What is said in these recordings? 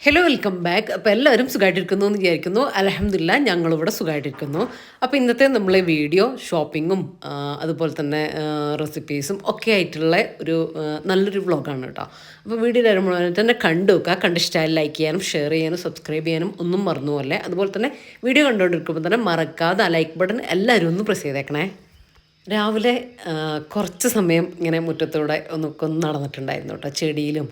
Hello welcome back. അപ്പോൾ എല്ലാവരും സുഖമായിട്ടിരിക്കുന്നു എന്ന് വിചാരിക്കുന്നു. അൽഹംദുലില്ലാ ഞങ്ങളിവിടെ സുഖമായിട്ടിരിക്കുന്നു. അപ്പോൾ ഇന്നത്തെ നമ്മളെ വീഡിയോ ഷോപ്പിങ്ങും അതുപോലെ തന്നെ റെസിപ്പീസും ഒക്കെ ആയിട്ടുള്ള ഒരു നല്ലൊരു വ്ളോഗാണ് കേട്ടോ. അപ്പോൾ വീഡിയോ വരുമ്പോൾ തന്നെ കണ്ടു വെക്കുക. കണ്ടിഷ്ടമായി ലൈക്ക് ചെയ്യാനും ഷെയർ ചെയ്യാനും സബ്സ്ക്രൈബ് ചെയ്യാനും ഒന്നും മറന്നു പോലെ. അതുപോലെ തന്നെ വീഡിയോ കണ്ടുകൊണ്ടിരിക്കുമ്പോൾ തന്നെ മറക്കാതെ ആ ലൈക്ക് ബട്ടൺ എല്ലാവരും ഒന്ന് പ്രസ് ചെയ്തേക്കണേ. രാവിലെ കുറച്ച് സമയം ഇങ്ങനെ മുറ്റത്തൂടെ ഒന്ന് നടന്നിട്ടുണ്ടായിരുന്നു കേട്ടോ. ചെടിയിലും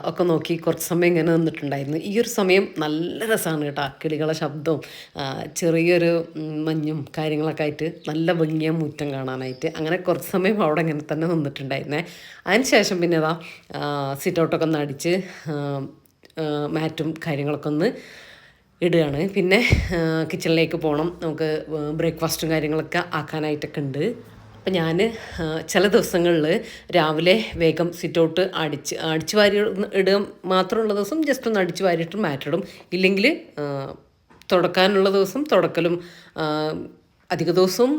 ഒക്കെ നോക്കി കുറച്ച് സമയം ഇങ്ങനെ നിന്നിട്ടുണ്ടായിരുന്നു. ഈ ഒരു സമയം നല്ല രസമാണ് കേട്ടോ. കിളികളെ ശബ്ദവും ചെറിയൊരു മഞ്ഞും കാര്യങ്ങളൊക്കെ ആയിട്ട് നല്ല ഭംഗിയ മുറ്റം കാണാനായിട്ട്. അങ്ങനെ കുറച്ച് സമയം അവിടെ ഇങ്ങനെ തന്നെ നിന്നിട്ടുണ്ടായിരുന്നേ. അതിന് ശേഷം പിന്നെ അതാ സിറ്റ് ഔട്ടൊക്കെ ഒന്ന് അടിച്ച് മാറ്റും കാര്യങ്ങളൊക്കെ ഒന്ന് ഇടുകയാണ്. പിന്നെ കിച്ചണിലേക്ക് പോകണം. നമുക്ക് ബ്രേക്ക്ഫാസ്റ്റും കാര്യങ്ങളൊക്കെ ആക്കാനായിട്ടൊക്കെ ഉണ്ട്. അപ്പം ഞാൻ ചില ദിവസങ്ങളിൽ രാവിലെ വേഗം സിറ്റ് ഔട്ട് അടിച്ച് വാരി ഇടുക മാത്രമുള്ള ദിവസം ജസ്റ്റ് ഒന്ന് അടിച്ച് വാരിയിട്ട് മാറ്റിടും. ഇല്ലെങ്കിൽ തുടക്കാനുള്ള ദിവസം തുടക്കലും, അധിക ദിവസവും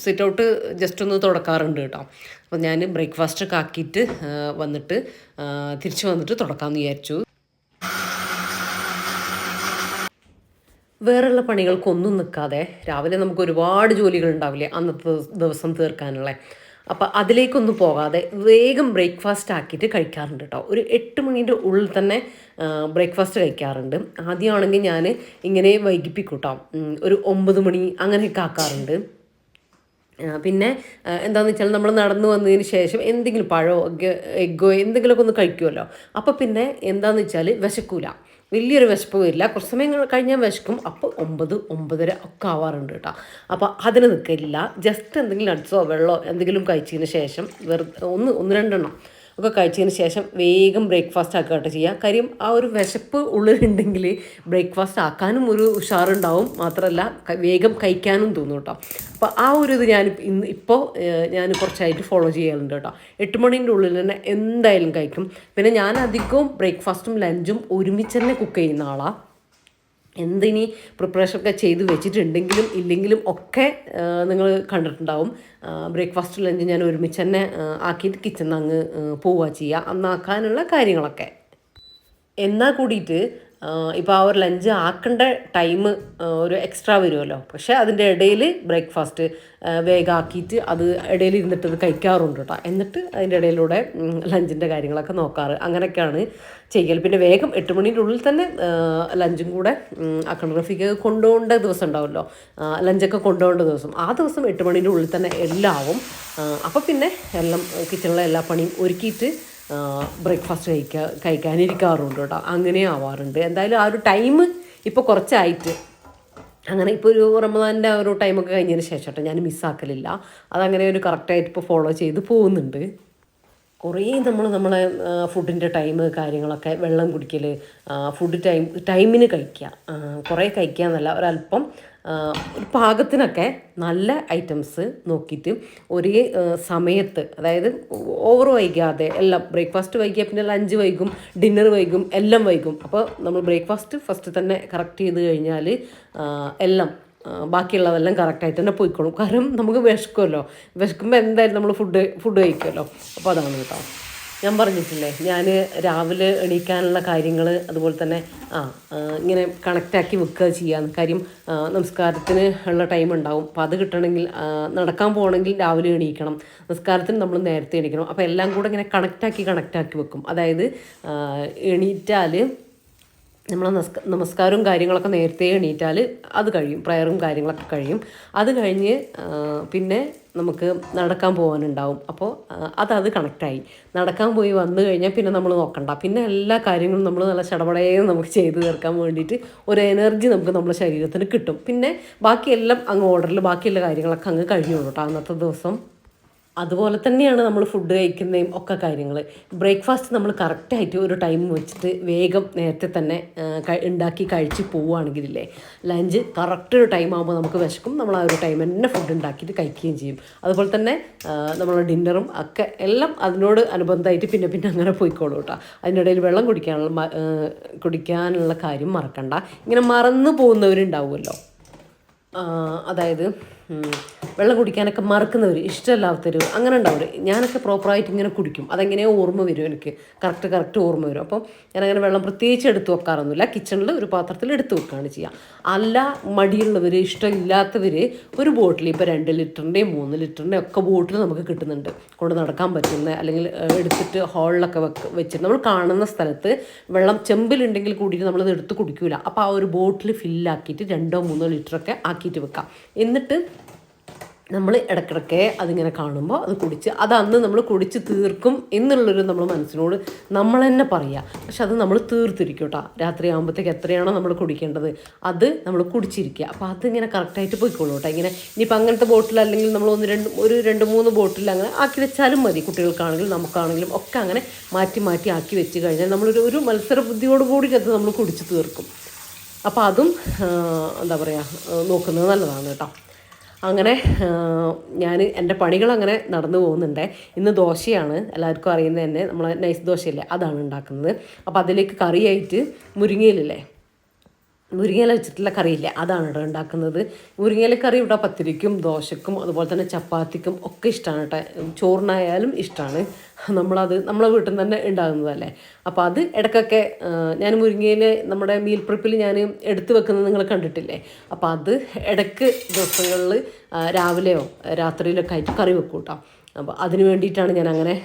സിറ്റ് ഔട്ട് ജസ്റ്റ് ഒന്ന് തുടക്കാറുണ്ട് കേട്ടോ. അപ്പം ഞാൻ ബ്രേക്ക്ഫാസ്റ്റൊക്കെ ആക്കിയിട്ട് വന്നിട്ട് തിരിച്ച് വന്നിട്ട് തുടക്കാമെന്ന് വിചാരിച്ചു. വേറെയുള്ള പണികൾക്കൊന്നും നിൽക്കാതെ രാവിലെ നമുക്ക് ഒരുപാട് ജോലികൾ ഉണ്ടാവില്ലേ അന്നത്തെ ദിവസം തീർക്കാനുള്ള. അപ്പം അതിലേക്കൊന്നും പോകാതെ വേഗം ബ്രേക്ക്ഫാസ്റ്റ് ആക്കിയിട്ട് കഴിക്കാറുണ്ട് കേട്ടോ. ഒരു 8 മണീൻ്റെ ഉള്ളിൽ തന്നെ ബ്രേക്ക്ഫാസ്റ്റ് കഴിക്കാറുണ്ട്. ആദ്യമാണെങ്കിൽ ഞാൻ ഇങ്ങനെ വൈകിപ്പിക്കും കേട്ടോ. ഒരു 9 മണി അങ്ങനെയൊക്കെ ആക്കാറുണ്ട്. പിന്നെ എന്താണെന്ന് വെച്ചാൽ നമ്മൾ നടന്നു വന്നതിന് ശേഷം എന്തെങ്കിലും പഴമോ എഗ്ഗോ എന്തെങ്കിലുമൊക്കെ ഒന്ന് കഴിക്കുമല്ലോ. അപ്പോൾ പിന്നെ എന്താണെന്ന് വെച്ചാൽ വിശക്കൂല, വലിയൊരു വിശപ്പ് വരില്ല. കുറച്ച് സമയം കഴിഞ്ഞാൽ വിശക്കും. അപ്പോൾ 9-9:30 ഒക്കെ ആവാറുണ്ട് കേട്ടോ. അപ്പോൾ അതിന് നിൽക്കില്ല. ജസ്റ്റ് എന്തെങ്കിലും നട്ട്സോ വെള്ളമോ എന്തെങ്കിലും കഴിച്ചതിന് ശേഷം ഒന്ന് രണ്ടെണ്ണം ഒക്കെ കഴിച്ചതിന് ശേഷം വേഗം ബ്രേക്ക്ഫാസ്റ്റ് ആക്കുകയായിട്ട് ചെയ്യുക. കാര്യം ആ ഒരു വിശപ്പ് ഉള്ളിലുണ്ടെങ്കിൽ ബ്രേക്ക്ഫാസ്റ്റ് ആക്കാനും ഒരു ഉഷാറുണ്ടാവും, മാത്രമല്ല വേഗം കഴിക്കാനും തോന്നും കേട്ടോ. അപ്പോൾ ആ ഒരു ഇത് ഞാൻ കുറച്ചായിട്ട് ഫോളോ ചെയ്യാറുണ്ട് കേട്ടോ. 8 മണീൻ്റെ ഉള്ളിൽ തന്നെ എന്തായാലും കഴിക്കും. പിന്നെ ഞാൻ അധികവും ബ്രേക്ക്ഫാസ്റ്റും ലഞ്ചും ഒരുമിച്ച് തന്നെ കുക്ക് ചെയ്യുന്ന ആളാണ്. എന്തിനി പ്രിപ്പറേഷനൊക്കെ ചെയ്ത് വെച്ചിട്ടുണ്ടെങ്കിലും ഇല്ലെങ്കിലും ഒക്കെ നിങ്ങൾ കണ്ടിട്ടുണ്ടാവും. ബ്രേക്ക്ഫാസ്റ്റ് ലഞ്ച് ഞാൻ ഒരുമിച്ച് തന്നെ ആക്കിയിട്ട് കിച്ചണിൽ അങ്ങ് പോവുക ചെയ്യുക, അന്നാക്കാനുള്ള കാര്യങ്ങളൊക്കെ. എന്നാൽ കൂടിയിട്ട് ഇപ്പോൾ ആ ഒരു ലഞ്ച് ആക്കേണ്ട ടൈം ഒരു എക്സ്ട്രാ വരുമല്ലോ. പക്ഷേ അതിൻ്റെ ഇടയിൽ ബ്രേക്ക്ഫാസ്റ്റ് വേഗം ആക്കിയിട്ട് അത് ഇടയിൽ ഇരുന്നിട്ട് അത് കഴിക്കാറുണ്ട് കേട്ടോ. എന്നിട്ട് അതിൻ്റെ ഇടയിലൂടെ ലഞ്ചിൻ്റെ കാര്യങ്ങളൊക്കെ നോക്കാറ്, അങ്ങനെയൊക്കെയാണ് ചെയ്യൽ. പിന്നെ വേഗം 8 മണീൻ്റെ ഉള്ളിൽ തന്നെ ലഞ്ചും കൂടെ ആക്കണം. റഫീക്ക് കൊണ്ടുപോകേണ്ട ദിവസം ഉണ്ടാവുമല്ലോ, ലഞ്ചൊക്കെ കൊണ്ടുപോകേണ്ട ദിവസം. ആ ദിവസം 8 മണീൻ്റെ ഉള്ളിൽ തന്നെ എല്ലാം ആവും. അപ്പോൾ പിന്നെ എല്ലാം കിച്ചണിലെ എല്ലാ പണിയും ഒരുക്കിയിട്ട് ബ്രേക്ക്ഫാസ്റ്റ് കഴിക്കാനിരിക്കാറുണ്ട് കേട്ടോ. അങ്ങനെ ആവാറുണ്ട്. എന്തായാലും ആ ഒരു ടൈം ഇപ്പോൾ കുറച്ചായിട്ട് അങ്ങനെ ഇപ്പോൾ ഒരു റമദാൻ്റെ ആ ഒരു ടൈമൊക്കെ കഴിഞ്ഞതിന് ശേഷം കേട്ടോ ഞാൻ മിസ്സാക്കലില്ല. അതങ്ങനെ ഒരു കറക്റ്റായിട്ട് ഇപ്പോൾ ഫോളോ ചെയ്ത് പോകുന്നുണ്ട്. കുറേ നമ്മളെ ഫുഡിൻ്റെ ടൈം കാര്യങ്ങളൊക്കെ, വെള്ളം കുടിക്കൽ, ഫുഡ് ടൈമിന് കഴിക്കുക, കുറേ കഴിക്കുക എന്നല്ല, ഒരല്പം ഒരു പാകത്തിനൊക്കെ നല്ല ഐറ്റംസ് നോക്കിയിട്ട് ഒരേ സമയത്ത്, അതായത് ഓവർ വൈകാതെ എല്ലാം. ബ്രേക്ക്ഫാസ്റ്റ് വൈകിയാൽ പിന്നെ ലഞ്ച് വൈകും, ഡിന്നർ വൈകും, എല്ലാം വൈകും. അപ്പോൾ നമ്മൾ ബ്രേക്ക്ഫാസ്റ്റ് ഫസ്റ്റ് തന്നെ കറക്റ്റ് ചെയ്ത് കഴിഞ്ഞാൽ എല്ലാം ബാക്കിയുള്ളതെല്ലാം കറക്റ്റായിട്ട് തന്നെ പോയിക്കോളും. കാരണം നമുക്ക് വിശക്കുമ്പോൾ എന്തായാലും നമ്മൾ ഫുഡ് കഴിക്കുമല്ലോ. അപ്പോൾ അതാണ് കേട്ടോ. ഞാൻ പറഞ്ഞിട്ടില്ലേ, ഞാൻ രാവിലെ എണീക്കാനുള്ള കാര്യങ്ങൾ അതുപോലെ തന്നെ ഇങ്ങനെ കണക്റ്റാക്കി വെക്കുക ചെയ്യാന്ന്. കാര്യം നമസ്കാരത്തിന് ഉള്ള ടൈം ഉണ്ടാവും. അപ്പോൾ അത് കിട്ടണമെങ്കിൽ, നടക്കാൻ പോകണമെങ്കിൽ രാവിലെ എണീക്കണം, നിസ്കാരത്തിന് നമ്മൾ നേരത്തെ എണീക്കണം. അപ്പോൾ എല്ലാം കൂടെ ഇങ്ങനെ കണക്റ്റാക്കി വെക്കും. അതായത് എണീറ്റാൽ നമ്മൾ നമസ്കാരവും കാര്യങ്ങളൊക്കെ നേരത്തെ എണീറ്റാൽ അത് കഴിയും, പ്രയറും കാര്യങ്ങളൊക്കെ കഴിയും. അത് കഴിഞ്ഞ് പിന്നെ നമുക്ക് നടക്കാൻ പോകാനുണ്ടാവും. അപ്പോൾ അത് കണക്റ്റായി നടക്കാൻ പോയി വന്നു കഴിഞ്ഞാൽ പിന്നെ നമ്മൾ നോക്കണ്ട. പിന്നെ എല്ലാ കാര്യങ്ങളും നമ്മൾ നല്ല ചടപടയെന്ന് നമുക്ക് ചെയ്ത് തീർക്കാൻ വേണ്ടിയിട്ട് ഒരു എനർജി നമുക്ക് നമ്മുടെ ശരീരത്തിന് കിട്ടും. പിന്നെ ബാക്കിയെല്ലാം അങ്ങ് ഓർഡറിൽ ബാക്കിയുള്ള കാര്യങ്ങളൊക്കെ അങ്ങ് കഴിഞ്ഞോളൂ കേട്ടോ അന്നത്തെ ദിവസം. അതുപോലെ തന്നെയാണ് നമ്മൾ ഫുഡ് കഴിക്കുന്നതും ഒക്കെ കാര്യങ്ങൾ. ബ്രേക്ക്ഫാസ്റ്റ് നമ്മൾ കറക്റ്റായിട്ട് ഒരു ടൈം വെച്ചിട്ട് വേഗം നേരത്തെ തന്നെ ഉണ്ടാക്കി കഴിച്ച് പോവുകയാണെങ്കിലില്ലേ, ലഞ്ച് കറക്റ്റ് ഒരു ടൈം ആകുമ്പോൾ നമുക്ക് വിശക്കും, നമ്മൾ ആ ഒരു ടൈം തന്നെ ഫുഡ് ഉണ്ടാക്കിയിട്ട് കഴിക്കുകയും ചെയ്യും. അതുപോലെ തന്നെ നമ്മൾ ഡിന്നറും ഒക്കെ എല്ലാം അതിനോട് അനുബന്ധമായിട്ട് പിന്നെ പിന്നെ അങ്ങനെ പോയിക്കോളൂ കേട്ടോ. അതിനിടയിൽ വെള്ളം കുടിക്കാനുള്ള കാര്യം മറക്കണ്ട. ഇങ്ങനെ മറന്നു പോകുന്നവരുണ്ടാവുമല്ലോ, അതായത് വെള്ളം കുടിക്കാനൊക്കെ മറക്കുന്നവർ, ഇഷ്ടമല്ലാത്തവർ, അങ്ങനെ ഉണ്ടാവും. ഞാനൊക്കെ പ്രോപ്പറായിട്ട് ഇങ്ങനെ കുടിക്കും. അതെങ്ങനെയോ ഓർമ്മ വരും, എനിക്ക് കറക്റ്റ് ഓർമ്മ വരും. അപ്പം ഞാനങ്ങനെ വെള്ളം പ്രത്യേകിച്ച് എടുത്ത് വെക്കാറൊന്നുമില്ല. കിച്ചണിൽ ഒരു പാത്രത്തിൽ എടുത്ത് വെക്കുകയാണ് ചെയ്യുക. അല്ല, മടിയുള്ളവർ, ഇഷ്ടമില്ലാത്തവർ ഒരു ബോട്ടിൽ, ഇപ്പോൾ 2 ലിറ്ററിൻ്റെയും 3 ലിറ്ററിൻ്റെയും ഒക്കെ ബോട്ടിൽ നമുക്ക് കിട്ടുന്നുണ്ട്, കൊണ്ട് നടക്കാൻ പറ്റുന്ന, അല്ലെങ്കിൽ എടുത്തിട്ട് ഹോളിലൊക്കെ വെച്ചിട്ട് നമ്മൾ കാണുന്ന സ്ഥലത്ത് വെള്ളം ചെമ്പിലുണ്ടെങ്കിൽ കൂടിയിട്ട് നമ്മളത് എടുത്ത് കുടിക്കില്ല. അപ്പോൾ ആ ഒരു ബോട്ടിൽ ഫില്ലാക്കിയിട്ട് 2-3 ലിറ്ററൊക്കെ ആക്കിയിട്ട് വെക്കാം. എന്നിട്ട് നമ്മൾ ഇടയ്ക്കിടയ്ക്ക് അതിങ്ങനെ കാണുമ്പോൾ അത് കുടിച്ച്, അത് അന്ന് നമ്മൾ കുടിച്ച് തീർക്കും എന്നുള്ളൊരു നമ്മൾ മനസ്സിനോട് നമ്മൾ തന്നെ പറയുക. പക്ഷെ അത് നമ്മൾ തീർത്തിരിക്കും കേട്ടോ. രാത്രി ആകുമ്പോഴത്തേക്ക് എത്രയാണോ നമ്മൾ കുടിക്കേണ്ടത് അത് നമ്മൾ കുടിച്ചിരിക്കുക. അപ്പോൾ അതിങ്ങനെ കറക്റ്റായിട്ട് പോയിക്കോളൂ കേട്ടോ. ഇങ്ങനെ ഇനിയിപ്പോൾ അങ്ങനത്തെ ബോട്ടിൽ, അല്ലെങ്കിൽ നമ്മൾ 2-3 ബോട്ടിൽ അങ്ങനെ ആക്കി വെച്ചാലും മതി. കുട്ടികൾക്കാണെങ്കിലും നമുക്കാണെങ്കിലും ഒക്കെ അങ്ങനെ മാറ്റി ആക്കി വെച്ച് കഴിഞ്ഞാൽ നമ്മളൊരു മത്സര ബുദ്ധിയോടുകൂടി അത് നമ്മൾ കുടിച്ച് തീർക്കും. അപ്പോൾ അതും എന്താ പറയുക, നോക്കുന്നത് നല്ലതാണ് കേട്ടോ. അങ്ങനെ ഞാൻ എൻ്റെ പണികളങ്ങനെ നടന്നു പോകുന്നുണ്ട്. ഇന്ന് ദോശയാണ്, എല്ലാവർക്കും അറിയുന്നത് തന്നെ, നമ്മളെ നൈസ് ദോശയില്ലേ, അതാണ് ഉണ്ടാക്കുന്നത്. അപ്പോൾ അതിലേക്ക് കറിയായിട്ട് മുരിങ്ങയിലല്ലേ, മുരിങ്ങയില വെച്ചിട്ടുള്ള കറിയില്ലേ, അതാണ് ഇവിടെ ഉണ്ടാക്കുന്നത്. മുരിങ്ങയില കറി ഇവിടെ പത്തിരിക്കും ദോശക്കും അതുപോലെ തന്നെ ചപ്പാത്തിക്കും ഒക്കെ ഇഷ്ടമാണ് കേട്ടോ. ചോറിനായാലും ഇഷ്ടമാണ്. നമ്മളെ വീട്ടിൽ നിന്ന് തന്നെ ഉണ്ടാകുന്നതല്ലേ. അപ്പോൾ അത് ഇടയ്ക്കൊക്കെ ഞാൻ മുരിങ്ങയില നമ്മുടെ മീൽ പ്രിപ്പിൽ ഞാൻ എടുത്തു വെക്കുന്നത് നിങ്ങൾ കണ്ടിട്ടില്ലേ. അപ്പോൾ അത് ഇടയ്ക്ക് ദിവസങ്ങളിൽ രാവിലെയോ രാത്രിയിലൊക്കെ ആയിട്ട് കറി വെക്കും കേട്ടോ. അപ്പോൾ അതിന് വേണ്ടിയിട്ടാണ് ഞാൻ അങ്ങനെ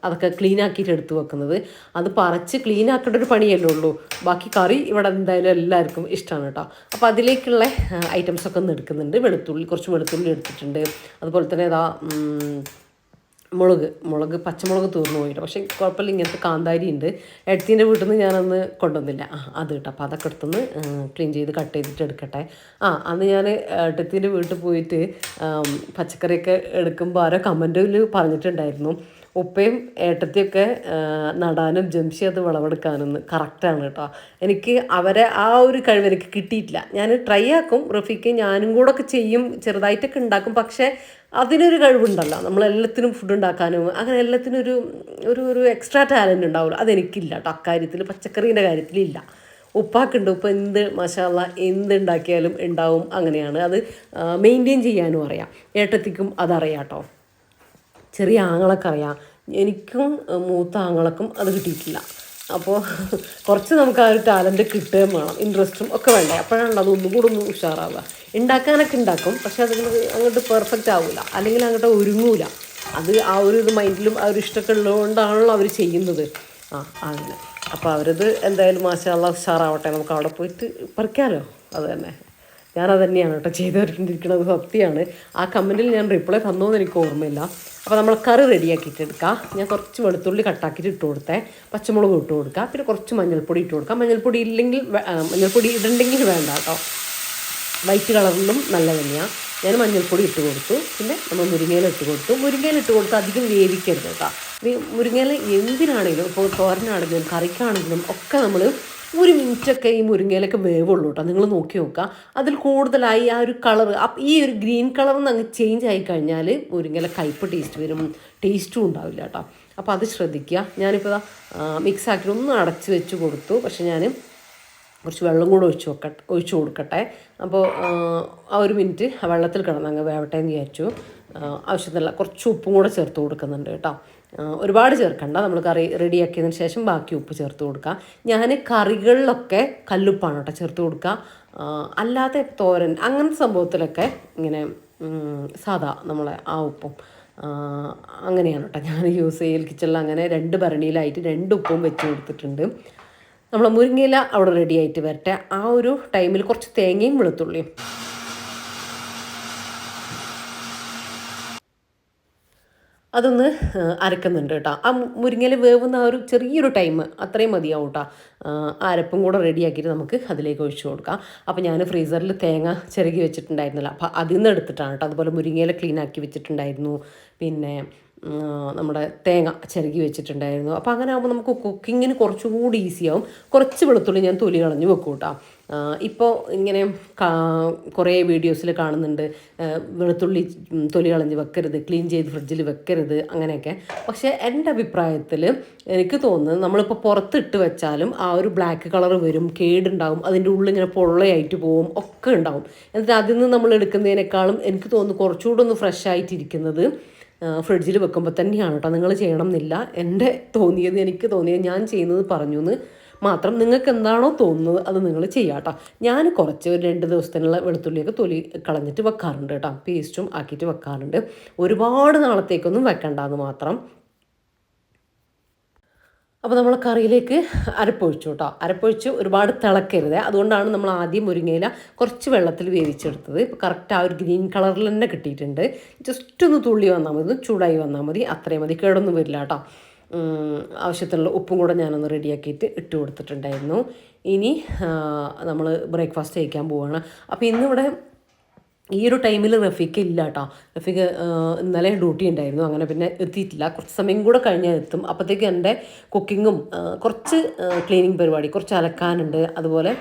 അതൊക്കെ ക്ലീൻ ആക്കിയിട്ട് എടുത്ത് വെക്കുന്നത്. അത് പറിച്ച് ക്ലീൻ ആക്കേണ്ട ഒരു പണിയല്ലേ ഉള്ളൂ. ബാക്കി കറി ഇവിടെ എന്തായാലും എല്ലാവർക്കും ഇഷ്ടമാണ് കേട്ടോ. അപ്പോൾ അതിലേക്കുള്ള ഐറ്റംസൊക്കെ ഒന്ന് എടുക്കുന്നുണ്ട്. കുറച്ച് വെളുത്തുള്ളി എടുത്തിട്ടുണ്ട്. അതുപോലെ തന്നെ പച്ചമുളക് തീർന്നു പോയിട്ട്, പക്ഷേ കുഴപ്പമില്ല, ഇങ്ങനത്തെ കാന്താരി ഉണ്ട്. എടത്തീൻ്റെ വീട്ടിൽ നിന്ന് ഞാനന്ന് കൊണ്ടുവന്നില്ല, അത് കേട്ടോ. അപ്പോൾ അതൊക്കെ എടുത്തൊന്ന് ക്ലീൻ ചെയ്ത് കട്ട് ചെയ്തിട്ട് എടുക്കട്ടെ. അന്ന് ഞാൻ എടത്തീൻ്റെ വീട്ടിൽ പോയിട്ട് പച്ചക്കറിയൊക്കെ എടുക്കുമ്പോൾ ആരോ കമൻറ്റിൽ പറഞ്ഞിട്ടുണ്ടായിരുന്നു, ഉപ്പയും ഏട്ടത്തിയൊക്കെ നടാനും ജംഷി അത് വിളവെടുക്കാനൊന്ന്. കറക്റ്റാണ് കേട്ടോ. എനിക്ക് അവരെ ആ ഒരു കഴിവ് എനിക്ക് കിട്ടിയിട്ടില്ല. ഞാൻ ട്രൈ ആക്കും, റഫീക്ക് ഞാനും കൂടെ ഒക്കെ ചെയ്യും, ചെറുതായിട്ടൊക്കെ ഉണ്ടാക്കും. പക്ഷേ അതിനൊരു കഴിവുണ്ടല്ലോ, നമ്മളെല്ലാത്തിനും ഫുഡ് ഉണ്ടാക്കാനും അങ്ങനെ എല്ലാത്തിനും ഒരു എക്സ്ട്രാ ടാലൻറ്റ് ഉണ്ടാവുമല്ലോ, അതെനിക്കില്ല കേട്ടോ. അക്കാര്യത്തിൽ പച്ചക്കറീൻ്റെ കാര്യത്തിലില്ല. ഉപ്പാക്കുണ്ട്. ഉപ്പ് എന്ത് മാഷാഅല്ലാ എന്തുണ്ടാക്കിയാലും ഉണ്ടാവും. അങ്ങനെയാണ്, അത് മെയിൻറ്റെയിൻ ചെയ്യാനും അറിയാം. ഏട്ടത്തിക്കും അതറിയാം കേട്ടോ. ചെറിയ ആങ്ങളൊക്കെ അറിയാം. എനിക്കും മൂത്ത ആങ്ങളക്കും അത് കിട്ടിയിട്ടില്ല. അപ്പോൾ കുറച്ച് നമുക്ക് ആ ഒരു ടാലൻറ്റ് കിട്ടുകയും വേണം, ഇൻട്രസ്റ്റും ഒക്കെ വേണ്ടേ. അപ്പോഴാണല്ലോ അതൊന്നും കൂടെ ഒന്ന് ഉഷാറാവുക. ഉണ്ടാക്കാനൊക്കെ ഉണ്ടാക്കും, പക്ഷെ അത് അങ്ങോട്ട് പെർഫെക്റ്റ് ആവില്ല, അല്ലെങ്കിൽ അങ്ങോട്ട് ഒരുങ്ങൂല. അത് ആ ഒരു മൈൻഡിലും ആ ഒരു ഇഷ്ടമൊക്കെ ഉള്ളതുകൊണ്ടാണല്ലോ അവർ ചെയ്യുന്നത്. അങ്ങനെ. അപ്പോൾ അവരത് എന്തായാലും മാഷാഅല്ലാ ഉഷാറാവട്ടെ, നമുക്ക് അവിടെ പോയിട്ട് പറിക്കാമല്ലോ. അത് തന്നെ, ഞാനത് തന്നെയാണ് കേട്ടോ ചെയ്തുകൊണ്ടിരിക്കുന്നത്. സത്യമാണ്. ആ കമൻറ്റിൽ ഞാൻ റിപ്ലൈ തന്നോന്ന് എനിക്ക് ഓർമ്മയില്ല. അപ്പോൾ നമ്മൾ കറി റെഡിയാക്കിയിട്ട് എടുക്കാം. ഞാൻ കുറച്ച് വെളുത്തുള്ളി കട്ടാക്കിയിട്ട് ഇട്ട് കൊടുത്തേ, പച്ചമുളക് ഇട്ട് കൊടുക്കുക, പിന്നെ കുറച്ച് മഞ്ഞൾപ്പൊടി ഇട്ട് കൊടുക്കാം. മഞ്ഞൾപ്പൊടി ഇടണ്ടെങ്കിൽ വേണ്ട കേട്ടോ, വൈറ്റ് കളറിലും നല്ല തന്നെയാണ്. ഞാൻ മഞ്ഞൾപ്പൊടി ഇട്ട് കൊടുത്തു. പിന്നെ നമ്മൾ മുരിങ്ങയില ഇട്ട് കൊടുത്ത് അധികം വേവിക്കരുത് കേട്ടോ. മുരിങ്ങയില എന്തിനാണെങ്കിലും, ഇപ്പോൾ തോരനാണെങ്കിലും കറിക്കാണെങ്കിലും ഒക്കെ നമ്മൾ 1 മിനിറ്റൊക്കെ ഈ മുരിങ്ങയിലൊക്കെ വേവുള്ളൂ കേട്ടോ. നിങ്ങൾ നോക്കി നോക്കുക, അതിൽ കൂടുതലായി ആ ഒരു കളർ, ഈ ഒരു ഗ്രീൻ കളറിൽ അങ്ങ് ചേഞ്ച് ആയി കഴിഞ്ഞാൽ മുരിങ്ങയില കയ്പ്പ് ടേസ്റ്റ് വരും, ടേസ്റ്റും ഉണ്ടാവില്ല കേട്ടോ. അപ്പോൾ അത് ശ്രദ്ധിക്കുക. ഞാനിപ്പോൾ മിക്സ് ആക്കി ഒന്ന് അടച്ച് വെച്ച് കൊടുത്തു. പക്ഷെ ഞാൻ കുറച്ച് വെള്ളം കൂടെ ഒഴിച്ച് കൊടുക്കട്ടെ. അപ്പോൾ ആ 1 മിനിറ്റ് വെള്ളത്തിൽ കിടന്നങ്ങ് വേവട്ടെ എന്ന് വിചാരിച്ചു. ആവശ്യത്തിനുള്ള കുറച്ച് ഉപ്പും കൂടെ ചേർത്ത് കൊടുക്കുന്നുണ്ട് കേട്ടോ. ഒരുപാട് ചേർക്കണ്ട, നമ്മൾ കറി റെഡിയാക്കിയതിന് ശേഷം ബാക്കി ഉപ്പ് ചേർത്ത് കൊടുക്കുക. ഞാൻ കറികളിലൊക്കെ കല്ലുപ്പാണ് കേട്ടോ ചേർത്ത് കൊടുക്കുക. അല്ലാതെ തോരൻ അങ്ങനത്തെ സംഭവത്തിലൊക്കെ ഇങ്ങനെ സാധാ നമ്മളെ ആ ഉപ്പും അങ്ങനെയാണ് കേട്ടോ ഞാൻ യൂസ് ചെയ്യൽ. കിച്ചണിൽ അങ്ങനെ 2 ഭരണിയിലായിട്ട് 2 ഉപ്പും വെച്ച് കൊടുത്തിട്ടുണ്ട്. നമ്മൾ മുരിങ്ങയില അവിടെ റെഡി ആയിട്ട് വരട്ടെ. ആ ഒരു ടൈമിൽ കുറച്ച് തേങ്ങയും വെളുത്തുള്ളിയും അതൊന്ന് അരക്കുന്നുണ്ട് കേട്ടോ. ആ മുരിങ്ങയില വേവുന്ന ആ ഒരു ചെറിയൊരു ടൈം അത്രയും മതിയാവും കേട്ടോ. അരപ്പും കൂടെ റെഡിയാക്കിയിട്ട് നമുക്ക് അതിലേക്ക് ഒഴിച്ചു കൊടുക്കാം. അപ്പോൾ ഞാൻ ഫ്രീസറിൽ തേങ്ങ ചിരകി വെച്ചിട്ടുണ്ടായിരുന്നില്ല, അപ്പോൾ അതിൽ നിന്ന് എടുത്തിട്ടാണ് കേട്ടോ. അതുപോലെ മുരിങ്ങയില ക്ലീൻ ആക്കി വെച്ചിട്ടുണ്ടായിരുന്നു. പിന്നെ നമ്മുടെ തേങ്ങ ചിരകി വെച്ചിട്ടുണ്ടായിരുന്നു. അപ്പോൾ അങ്ങനെ ആകുമ്പോൾ നമുക്ക് കുക്കിങ്ങിന് കുറച്ചുകൂടി ഈസിയാവും. കുറച്ച് വെളുത്തുള്ളി ഞാൻ തൊലി കളഞ്ഞ് വെക്കും കേട്ടോ. ഇപ്പോൾ ഇങ്ങനെ കുറേ വീഡിയോസിൽ കാണുന്നുണ്ട് വെളുത്തുള്ളി തൊലി കളഞ്ഞ് വെക്കരുത്, ക്ലീൻ ചെയ്ത് ഫ്രിഡ്ജിൽ വെക്കരുത് അങ്ങനെയൊക്കെ. പക്ഷേ എൻ്റെ അഭിപ്രായത്തിൽ എനിക്ക് തോന്നുന്നത് നമ്മളിപ്പോൾ പുറത്തിട്ട് വെച്ചാലും ആ ഒരു ബ്ലാക്ക് കളർ വരും, കേടുണ്ടാവും, അതിൻ്റെ ഉള്ളിൽ ഇങ്ങനെ പൊള്ളയായിട്ട് പോവും, ഒക്കെ ഉണ്ടാവും. എന്നിട്ട് അതിൽ നിന്ന് നമ്മൾ എടുക്കുന്നതിനേക്കാളും എനിക്ക് തോന്നുന്നു കുറച്ചുകൂടെ ഒന്ന് ഫ്രഷ് ആയിട്ടിരിക്കുന്നത് ഫ്രിഡ്ജിൽ വെക്കുമ്പോൾ തന്നെയാണ് കേട്ടോ. നിങ്ങൾ ചെയ്യണം എന്നില്ല. എനിക്ക് തോന്നിയത് ഞാൻ ചെയ്യുന്നത് പറഞ്ഞു എന്ന് മാത്രം. നിങ്ങൾക്ക് എന്താണോ തോന്നുന്നത് അത് നിങ്ങൾ ചെയ്യാം കേട്ടോ. ഞാൻ കുറച്ച് ഒരു 2 ദിവസത്തിനുള്ള വെളുത്തുള്ളിയൊക്കെ തൊലി കളഞ്ഞിട്ട് വെക്കാറുണ്ട് കേട്ടോ. പേസ്റ്റും ആക്കിയിട്ട് വെക്കാറുണ്ട്. ഒരുപാട് നാളത്തേക്കൊന്നും വെക്കണ്ടെന്ന് മാത്രം. അപ്പോൾ നമ്മൾ കറിയിലേക്ക് അരപ്പൊഴിച്ചു കേട്ടോ. അരപ്പൊഴിച്ച് ഒരുപാട് തിളക്കരുത്. അതുകൊണ്ടാണ് നമ്മൾ ആദ്യം മുരിങ്ങയില കുറച്ച് വെള്ളത്തിൽ വേവിച്ചെടുത്തത്. ഇപ്പോൾ കറക്റ്റ് ആ ഒരു ഗ്രീൻ കളറിൽ തന്നെ കിട്ടിയിട്ടുണ്ട്. ജസ്റ്റ് ഒന്ന് തുള്ളി വന്നാൽ മതി, ചൂടായി വന്നാൽ മതി, അത്രയും മതി, കേടൊന്നും വരില്ല കേട്ടോ. ആവശ്യത്തിനുള്ള ഉപ്പും കൂടെ ഞാനൊന്ന് റെഡിയാക്കിയിട്ട് ഇട്ട് കൊടുത്തിട്ടുണ്ടായിരുന്നു. ഇനി നമ്മൾ ബ്രേക്ക്ഫാസ്റ്റ് കഴിക്കാൻ പോവുകയാണ്. അപ്പോൾ ഇന്നിവിടെ ഈ ഒരു ടൈമിൽ റഫീഖ് ഇല്ല കേട്ടോ. റഫീഖ് ഇന്നലെ ഡ്യൂട്ടി ഉണ്ടായിരുന്നു, അങ്ങനെ പിന്നെ എത്തിയിട്ടില്ല. കുറച്ച് സമയം കൂടെ കഴിഞ്ഞാൽ എത്തും. അപ്പോഴത്തേക്ക് എൻ്റെ കുക്കിങ്ങും കുറച്ച് ക്ലീനിങ് പരിപാടി, കുറച്ച് അലക്കാനുണ്ട്. അതുപോലെ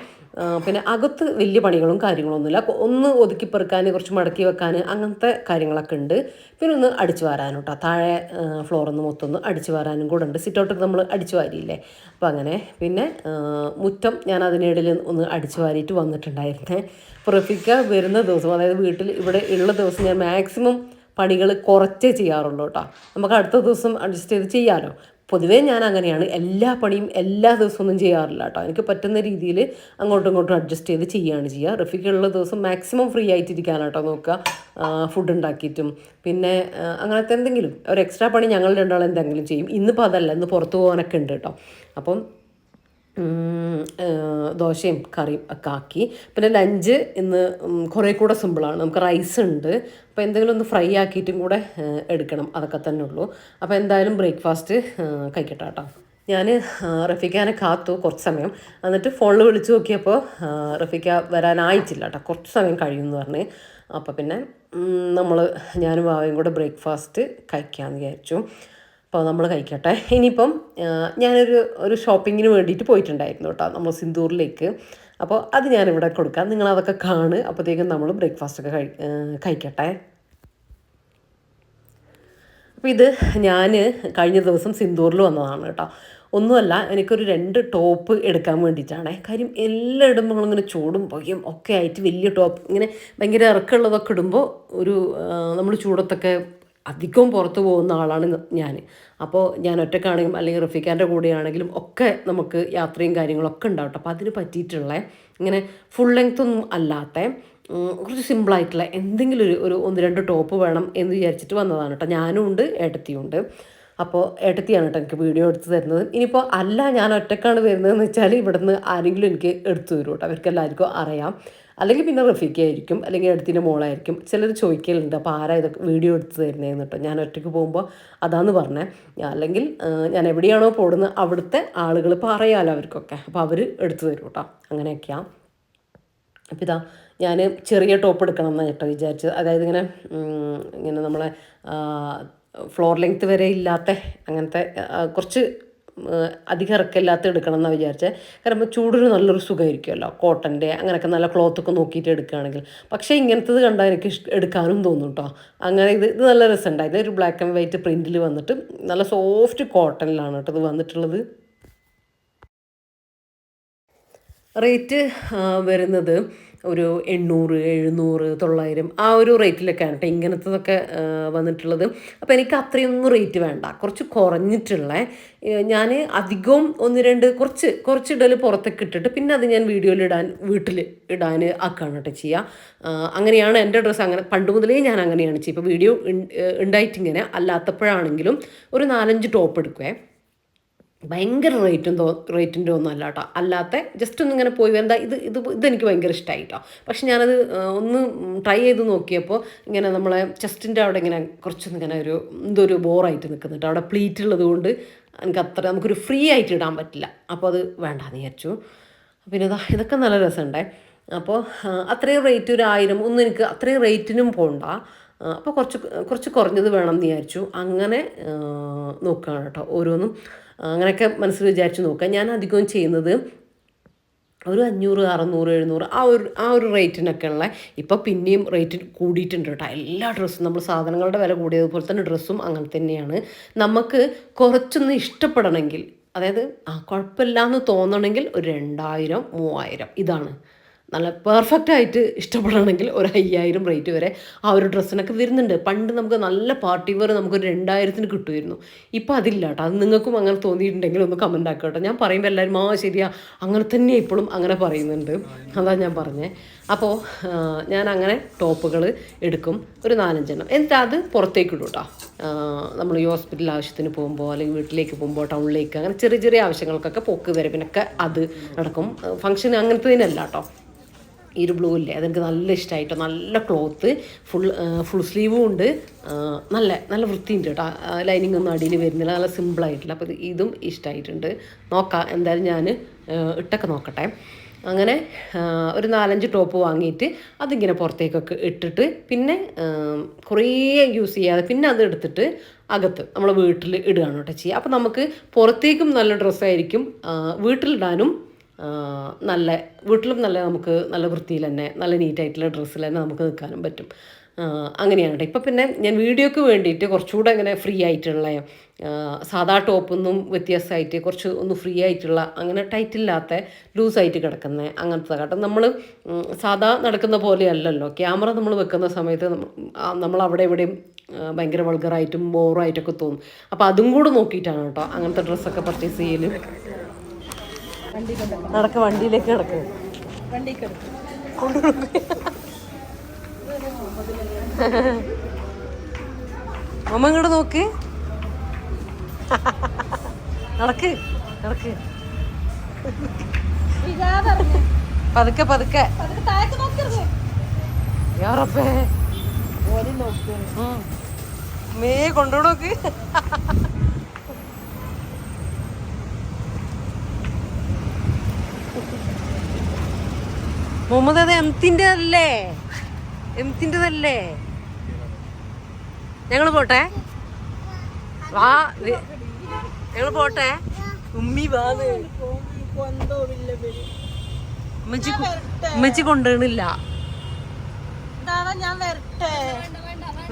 പിന്നെ അകത്ത് വലിയ പണികളും കാര്യങ്ങളൊന്നുമില്ല. ഒന്ന് ഒതുക്കി പെറുക്കാൻ, കുറച്ച് മടക്കി വെക്കാൻ, അങ്ങനത്തെ കാര്യങ്ങളൊക്കെ ഉണ്ട്. പിന്നെ ഒന്ന് അടിച്ചു വാരാനും കേട്ടോ. താഴെ ഫ്ലോറൊന്ന് മൊത്തം ഒന്ന് അടിച്ചു വാരാനും കൂടെ ഉണ്ട്. സിറ്റൗട്ടൊക്കെ നമ്മൾ അടിച്ചു വാരിയില്ലേ, അപ്പോൾ അങ്ങനെ. പിന്നെ മുറ്റം ഞാൻ അതിനിടയിൽ ഒന്ന് അടിച്ചു വാരിയിട്ട് വന്നിട്ടുണ്ടായിരുന്നേ. അപ്പോൾ റഫീഖ വരുന്ന ദിവസം, അതായത് വീട്ടിൽ ഇവിടെ ഉള്ള ദിവസം ഞാൻ മാക്സിമം പണികൾ കുറച്ചേ ചെയ്യാറുള്ളൂ കേട്ടോ. നമുക്ക് അടുത്ത ദിവസം അഡ്ജസ്റ്റ് ചെയ്ത് ചെയ്യാമല്ലോ. പൊതുവേ ഞാൻ അങ്ങനെയാണ്, എല്ലാ പണിയും എല്ലാ ദിവസമൊന്നും ചെയ്യാറില്ല കേട്ടോ. എനിക്ക് പറ്റുന്ന രീതിയിൽ അങ്ങോട്ടും ഇങ്ങോട്ടും അഡ്ജസ്റ്റ് ചെയ്ത് ചെയ്യുകയാണ് ചെയ്യുക. റഫീഖുള്ള ദിവസം മാക്സിമം ഫ്രീ ആയിട്ടിരിക്കാനാണ് കേട്ടോ നോക്കുക. ഫുഡ് ഉണ്ടാക്കിയിട്ടും പിന്നെ അങ്ങനത്തെ എന്തെങ്കിലും ഒരു എക്സ്ട്രാ പണി ഞങ്ങൾ രണ്ടാളും എന്തെങ്കിലും ചെയ്യും. ഇന്നിപ്പോൾ അതല്ല, ഇന്ന് പുറത്ത് പോകാനൊക്കെ ഉണ്ട് കേട്ടോ. അപ്പം ദോശയും കറിയും ഒക്കെ ആക്കി. പിന്നെ ലഞ്ച് ഇന്ന് കുറേ കൂടെ സിമ്പിളാണ്. നമുക്ക് റൈസ് ഉണ്ട്, അപ്പോൾ എന്തെങ്കിലും ഒന്ന് ഫ്രൈ ആക്കിയിട്ടും കൂടെ എടുക്കണം, അതൊക്കെ തന്നെ ഉള്ളൂ. അപ്പോൾ എന്തായാലും ബ്രേക്ക്ഫാസ്റ്റ് കഴിക്കട്ടെ കേട്ടോ. ഞാൻ റഫീഖാനെ കാത്തു കുറച്ച് സമയം. എന്നിട്ട് ഫോണിൽ വിളിച്ച് നോക്കിയപ്പോൾ റഫീഖ വരാനായിട്ടില്ല കേട്ടോ, കുറച്ച് സമയം കഴിയുമെന്ന് പറഞ്ഞ്. അപ്പോൾ പിന്നെ ഞാനും ബാവയും കൂടെ ബ്രേക്ക്ഫാസ്റ്റ് കഴിക്കാമെന്ന് വിചാരിച്ചു. അപ്പോൾ നമ്മൾ കഴിക്കട്ടെ. ഇനിയിപ്പം ഒരു ഷോപ്പിങ്ങിന് വേണ്ടിയിട്ട് പോയിട്ടുണ്ടായിരുന്നു കേട്ടോ, നമ്മൾ സിന്ദൂറിലേക്ക്. അപ്പോൾ അത് ഞാനിവിടെ കൊടുക്കാം, നിങ്ങളതൊക്കെ കാണ്. അപ്പോഴത്തേക്കും നമ്മൾ ബ്രേക്ക്ഫാസ്റ്റൊക്കെ കഴിക്കട്ടെ. അപ്പോൾ ഇത് ഞാൻ കഴിഞ്ഞ ദിവസം സിന്ദൂറിൽ വന്നതാണ് കേട്ടോ. ഒന്നുമല്ല, എനിക്കൊരു 2 ടോപ്പ് എടുക്കാൻ വേണ്ടിയിട്ടാണ്. കാര്യം എല്ലാം ഇടുമ്പോൾ നമ്മളിങ്ങനെ ചൂടും പുകയും ഒക്കെ ആയിട്ട് വലിയ ടോപ്പ് ഇങ്ങനെ ഭയങ്കര ഇറക്കമുള്ളതൊക്കെ ഇടുമ്പോൾ നമ്മൾ ചൂടത്തൊക്കെ അധികവും പുറത്ത് പോകുന്ന ആളാണ് ഞാൻ. അപ്പോൾ ഞാൻ ഒറ്റക്കാണെങ്കിലും അല്ലെങ്കിൽ റഫീഖാൻ്റെ കൂടെയാണെങ്കിലും ഒക്കെ നമുക്ക് യാത്രയും കാര്യങ്ങളൊക്കെ ഉണ്ടാവട്ടെ. അപ്പോൾ അതിന് പറ്റിയിട്ടുള്ള ഇങ്ങനെ ഫുൾ ലെങ്ത് ഒന്നും അല്ലാത്ത കുറച്ച് സിമ്പിളായിട്ടുള്ള എന്തെങ്കിലും ഒരു 1-2 ടോപ്പ് വേണം എന്ന് വിചാരിച്ചിട്ട് വന്നതാണ് കേട്ടോ. ഞാനും ഉണ്ട്, ഏട്ടത്തിയും ഉണ്ട്. അപ്പോൾ ഏട്ടത്തിയാണ് കേട്ടോ എനിക്ക് വീഡിയോ എടുത്ത് തരുന്നത്. ഇനിയിപ്പോൾ അല്ല ഞാൻ ഒറ്റക്കാണ് വരുന്നതെന്ന് വെച്ചാൽ ഇവിടുന്ന് ആരെങ്കിലും എനിക്ക് എടുത്തു തരും കേട്ടോ. അവർക്ക് എല്ലാവർക്കും അറിയാം. അല്ലെങ്കിൽ പിന്നെ റഫീഖയായിരിക്കും, അല്ലെങ്കിൽ എടുത്തിൻ്റെ മോളായിരിക്കും. ചിലർ ചോദിക്കലുണ്ട് അപ്പോൾ ആരാ ഇതൊക്കെ വീഡിയോ എടുത്ത് തരുന്നതെന്ന് കേട്ടോ. ഞാൻ ഒറ്റയ്ക്ക് പോകുമ്പോൾ അതാന്ന് പറഞ്ഞത്. അല്ലെങ്കിൽ ഞാൻ എവിടെയാണോ പോകുന്നത് അവിടുത്തെ ആളുകൾ പറയാമല്ലോ അവർക്കൊക്കെ, അപ്പോൾ അവർ എടുത്തു തരും കേട്ടോ. അങ്ങനെയൊക്കെയാണ്. അപ്പോൾ ഇതാ ഞാൻ ചെറിയ ടോപ്പ് എടുക്കണം എന്നാണ് കേട്ടോ വിചാരിച്ചത്. അതായത് ഇങ്ങനെ നമ്മളെ ഫ്ലോർ ലെങ്ത്ത് വരെ ഇല്ലാത്ത അങ്ങനത്തെ കുറച്ച് അധികം ഇറക്കമില്ലാത്ത എടുക്കണം എന്നാണ് വിചാരിച്ചത്. കാരണം ചൂടിന് നല്ലൊരു സുഖമായിരിക്കുമല്ലോ, കോട്ടൻ്റെ അങ്ങനെയൊക്കെ നല്ല ക്ലോത്തൊക്കെ നോക്കിയിട്ട് എടുക്കുകയാണെങ്കിൽ. പക്ഷേ ഇങ്ങനത്തത് കണ്ടാൽ എനിക്ക് എടുക്കാനും തോന്നും കേട്ടോ. അങ്ങനെ ഇത് നല്ല രസമുണ്ടായിരുന്നു. ഒരു ബ്ലാക്ക് ആൻഡ് വൈറ്റ് പ്രിൻറ്റിൽ വന്നിട്ട് നല്ല സോഫ്റ്റ് കോട്ടണിലാണ് കേട്ടോ ഇത് വന്നിട്ടുള്ളത്. റേറ്റ് വരുന്നത് ഒരു 800, 700, 900 ആ ഒരു റേറ്റിലൊക്കെയാണ് കേട്ടോ ഇങ്ങനത്തതൊക്കെ വന്നിട്ടുള്ളത്. അപ്പോൾ എനിക്ക് അത്രയൊന്നും റേറ്റ് വേണ്ട, കുറച്ച് കുറഞ്ഞിട്ടുള്ള. ഞാൻ അധികവും 1-2 കുറച്ച് ഇടൽ പുറത്തൊക്കെ ഇട്ടിട്ട് പിന്നെ അത് ഞാൻ വീട്ടിൽ ഇടാൻ ആക്കുകയാണ് കേട്ടോ ചെയ്യുക. അങ്ങനെയാണ് എൻ്റെ ഡ്രസ്സ്. അങ്ങനെ പണ്ട് മുതലേ ഞാൻ അങ്ങനെയാണ് ചെയ്യുക. ഇപ്പോൾ വീഡിയോ ഉണ്ടായിട്ടിങ്ങനെ അല്ലാത്തപ്പോഴാണെങ്കിലും ഒരു 4-5 ടോപ്പ് എടുക്കുവേ. ഭയങ്കര റേറ്റിൻ്റെ ഒന്നും അല്ല കേട്ടോ. അല്ലാത്ത ജസ്റ്റ് ഒന്നിങ്ങനെ പോയി എന്താ ഇതെനിക്ക് ഭയങ്കര ഇഷ്ടമായി കേട്ടോ. പക്ഷെ ഞാനത് ഒന്ന് ട്രൈ ചെയ്ത് നോക്കിയപ്പോൾ ഇങ്ങനെ നമ്മളെ ചെസ്റ്റിൻ്റെ അവിടെ ഇങ്ങനെ കുറച്ചൊന്നും ഇങ്ങനെ എന്തൊരു ബോറായിട്ട് നിൽക്കുന്നു കേട്ടോ. അവിടെ പ്ലീറ്റ് ഉള്ളത് കൊണ്ട് എനിക്ക് നമുക്കൊരു ഫ്രീ ആയിട്ട് ഇടാൻ പറ്റില്ല. അപ്പോൾ അത് വേണ്ടാന്ന് വിചാരിച്ചു. പിന്നെ ഇതൊക്കെ നല്ല രസമുണ്ടേ. അപ്പോൾ അത്രയും റേറ്റ് ഒരു 1000 ഒന്നും എനിക്ക് അത്രയും റേറ്റിനും പോകണ്ട. അപ്പോൾ കുറച്ച് കുറച്ച് കുറഞ്ഞത് വേണം എന്ന് വിചാരിച്ചു. അങ്ങനെ നോക്കുകയാണ് കേട്ടോ ഓരോന്നും. അങ്ങനെയൊക്കെ മനസ്സിൽ വിചാരിച്ച് നോക്കാം. ഞാൻ അധികവും ചെയ്യുന്നത് ഒരു 500, 600, 700 ആ ഒരു റേറ്റിനൊക്കെ ഉള്ള. ഇപ്പോൾ പിന്നെയും റേറ്റ് കൂടിയിട്ടുണ്ട് കേട്ടോ. എല്ലാ ഡ്രസ്സും നമ്മൾ സാധനങ്ങളുടെ വില കൂടിയതുപോലെ തന്നെ ഡ്രസ്സും അങ്ങനെ തന്നെയാണ്. നമുക്ക് കുറച്ചൊന്ന് ഇഷ്ടപ്പെടണമെങ്കിൽ, അതായത് കുഴപ്പമില്ല എന്ന് തോന്നണമെങ്കിൽ ഒരു 2000, 3000 ഇതാണ്. നല്ല പെർഫെക്റ്റ് ആയിട്ട് ഇഷ്ടപ്പെടണമെങ്കിൽ ഒരു 5000 റേറ്റ് വരെ ആ ഒരു ഡ്രസ്സിനൊക്കെ വരുന്നുണ്ട്. പണ്ട് നമുക്ക് നല്ല പാർട്ടി വെയർ നമുക്കൊരു 2000-ന് കിട്ടുമായിരുന്നു. ഇപ്പോൾ അതില്ല കേട്ടോ. അത് നിങ്ങൾക്കും അങ്ങനെ തോന്നിയിട്ടുണ്ടെങ്കിൽ ഒന്ന് കമൻ്റ് ആക്കുക കേട്ടോ. ഞാൻ പറയുമ്പോൾ എല്ലാവരും ശരിയാ അങ്ങനെ തന്നെ ഇപ്പോഴും അങ്ങനെ പറയുന്നുണ്ട്. അതാണ് ഞാൻ പറഞ്ഞത്. അപ്പോൾ ഞാൻ അങ്ങനെ ടോപ്പുകൾ എടുക്കും ഒരു 4-5 എണ്ണം. എന്നിട്ട് അത് പുറത്തേക്ക് ഇടും കേട്ടോ. നമ്മൾ ഈ ഹോസ്പിറ്റൽ ആവശ്യത്തിന് പോകുമ്പോൾ അല്ലെങ്കിൽ വീട്ടിലേക്ക് പോകുമ്പോൾ ടൗണിലേക്ക് അങ്ങനെ ചെറിയ ചെറിയ ആവശ്യങ്ങൾക്കൊക്കെ പോക്ക് വരവിനൊക്കെ അത് നടക്കും. ഫംഗ്ഷൻ അങ്ങനത്തേനല്ല കേട്ടോ. ഈ ഒരു ബ്ലൂ ഇല്ലേ, അതെനിക്ക് നല്ല ഇഷ്ടമായിട്ടോ. നല്ല ക്ലോത്ത്, ഫുൾ സ്ലീവും ഉണ്ട്. നല്ല നല്ല വൃത്തിയുണ്ട് കേട്ടോ. ലൈനിങ് ഒന്നും അടിയിൽ വരുന്നില്ല, നല്ല സിമ്പിളായിട്ടില്ല. അപ്പോൾ ഇതും ഇഷ്ടമായിട്ടുണ്ട്. നോക്കാം എന്തായാലും ഞാൻ ഇട്ടൊക്കെ നോക്കട്ടെ. അങ്ങനെ ഒരു 4-5 ടോപ്പ് വാങ്ങിയിട്ട് അതിങ്ങനെ പുറത്തേക്കൊക്കെ ഇട്ടിട്ട് പിന്നെ കുറേ യൂസ് ചെയ്യാതെ പിന്നെ അത് എടുത്തിട്ട് അകത്ത് നമ്മൾ വീട്ടിൽ ഇടുകയാണ് കേട്ടോ ചെയ്യുക. അപ്പോൾ നമുക്ക് പുറത്തേക്കും നല്ല ഡ്രസ്സായിരിക്കും, വീട്ടിലിടാനും വീട്ടിലും നല്ല നമുക്ക് നല്ല വൃത്തിയിൽ തന്നെ നല്ല നീറ്റായിട്ടുള്ള ഡ്രസ്സിൽ തന്നെ നമുക്ക് നിൽക്കാനും പറ്റും. അങ്ങനെയാണ് കേട്ടോ. ഇപ്പം പിന്നെ ഞാൻ വീഡിയോക്ക് വേണ്ടിയിട്ട് കുറച്ചുകൂടെ ഇങ്ങനെ ഫ്രീ ആയിട്ടുള്ള സാധാ ടോപ്പൊന്നും വ്യത്യാസമായിട്ട് കുറച്ച് ഒന്ന് ഫ്രീ ആയിട്ടുള്ള അങ്ങനെ ടൈറ്റില്ലാത്ത ലൂസായിട്ട് കിടക്കുന്ന അങ്ങനത്തെ കേട്ടോ. നമ്മൾ സാധാ നടക്കുന്ന പോലെയല്ലല്ലോ. ക്യാമറ നമ്മൾ വെക്കുന്ന സമയത്ത് നമ്മൾ അവിടെ എവിടെയും ഭയങ്കര വൾഗറായിട്ടും ബോറായിട്ടൊക്കെ തോന്നും. അപ്പോൾ അതും കൂടെ നോക്കിയിട്ടാണ് കേട്ടോ അങ്ങനത്തെ ഡ്രസ്സൊക്കെ പർച്ചേസ് ചെയ്യൽ. വണ്ടിയിലേക്ക് കിടക്ക് അമ്മ ഇങ്ങോട്ട് നോക്ക്. നടക്ക് നടക്ക് പതുക്കെ പതുക്കെ. യാറപ്പേ മേ കൊണ്ടുപോക്ക്. മുഹമ്മദ് അത് എംത്തിൻ്റെതല്ലേ? എംത്തിൻ്റെതല്ലേ? ഞങ്ങൾ പോട്ടെ, വാ ഞങ്ങൾ പോട്ടെ. ഉമ്മി വാ. ഉമ്മച്ചി കൊണ്ടുവരണില്ല.